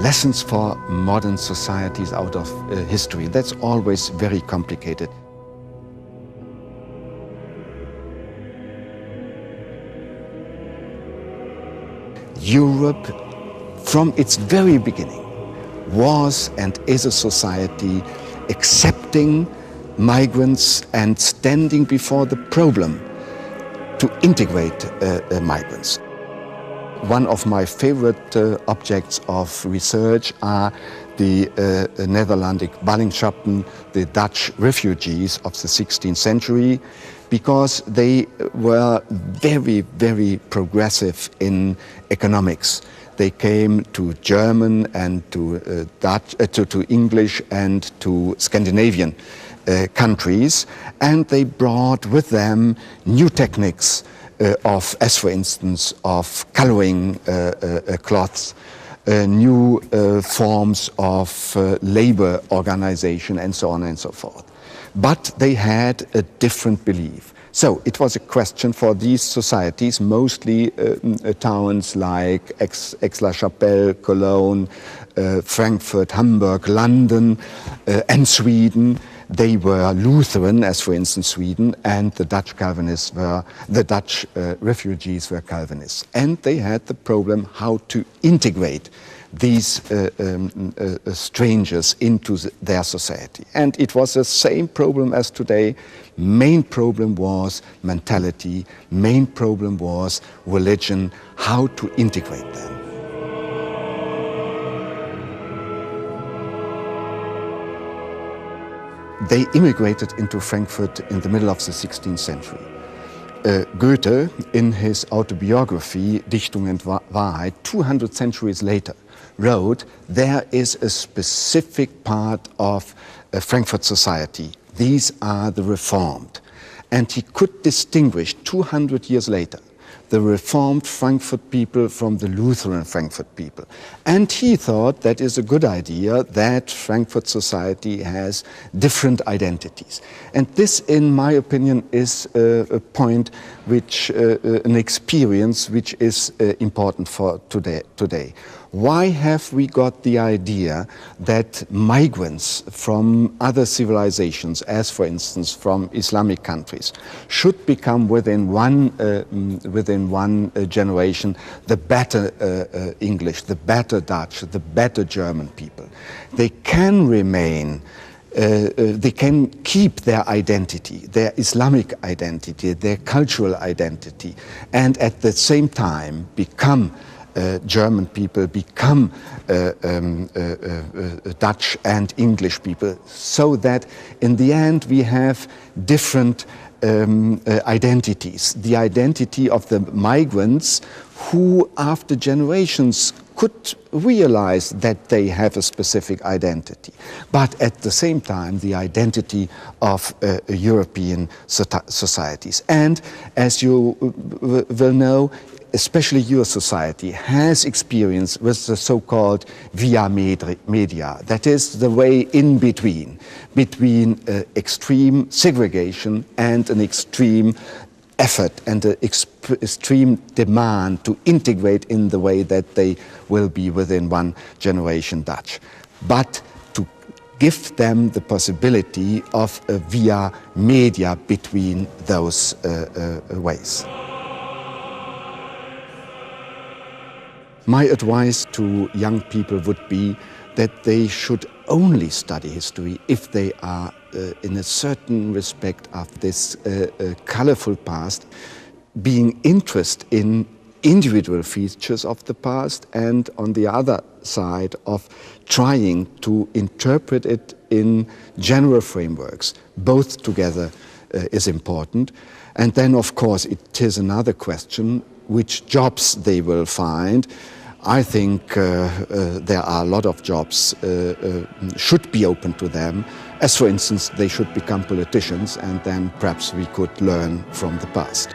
lessons for modern societies out of history. That's always very complicated. Europe, from its very beginning, was and is a society accepting migrants and standing before the problem to integrate migrants. One of my favorite objects of research are the Netherlandic Ballingschappen, the Dutch refugees of the 16th century, because they were very, very progressive in economics. They came to German and to Dutch, to English and to Scandinavian countries, and they brought with them new techniques as for instance, of coloring cloths, new forms of labor organization, and so on and so forth. But they had a different belief. So it was a question for these societies, mostly towns like Aix-la-Chapelle, Cologne, Frankfurt, Hamburg, London, and Sweden. They were Lutheran, as for instance Sweden, and the Dutch refugees were Calvinists. And they had the problem how to integrate these strangers into their society. And it was the same problem as today. Main problem was mentality, main problem was religion, how to integrate them. They immigrated into Frankfurt in the middle of the 16th century. Goethe, in his autobiography, Dichtung und Wahrheit, 200 centuries later, wrote, there is a specific part of Frankfurt society. These are the Reformed. And he could distinguish 200 years later the Reformed Frankfurt people from the Lutheran Frankfurt people. And he thought that is a good idea, that Frankfurt society has different identities. And this, in my opinion, is a point which, an experience which is important for today. Why have we got the idea that migrants from other civilizations, as for instance from Islamic countries, should become within one generation the better English, the better Dutch, the better German people? They can remain, they can keep their identity, their Islamic identity, their cultural identity, and at the same time become German people, become Dutch and English people, so that in the end we have different identities. The identity of the migrants who after generations could realize that they have a specific identity, but at the same time the identity of European societies. And as you will know, especially your society has experience with the so-called via media, that is the way in between extreme segregation and an extreme effort and an extreme demand to integrate in the way that they will be within one generation Dutch, but to give them the possibility of a via media between those ways. My advice to young people would be that they should only study history if they are in a certain respect of this colorful past, being interested in individual features of the past, and on the other side of trying to interpret it in general frameworks. Both together is important. And then of course it is another question which jobs they will find. I think there are a lot of jobs should be open to them, as for instance they should become politicians, and then perhaps we could learn from the past.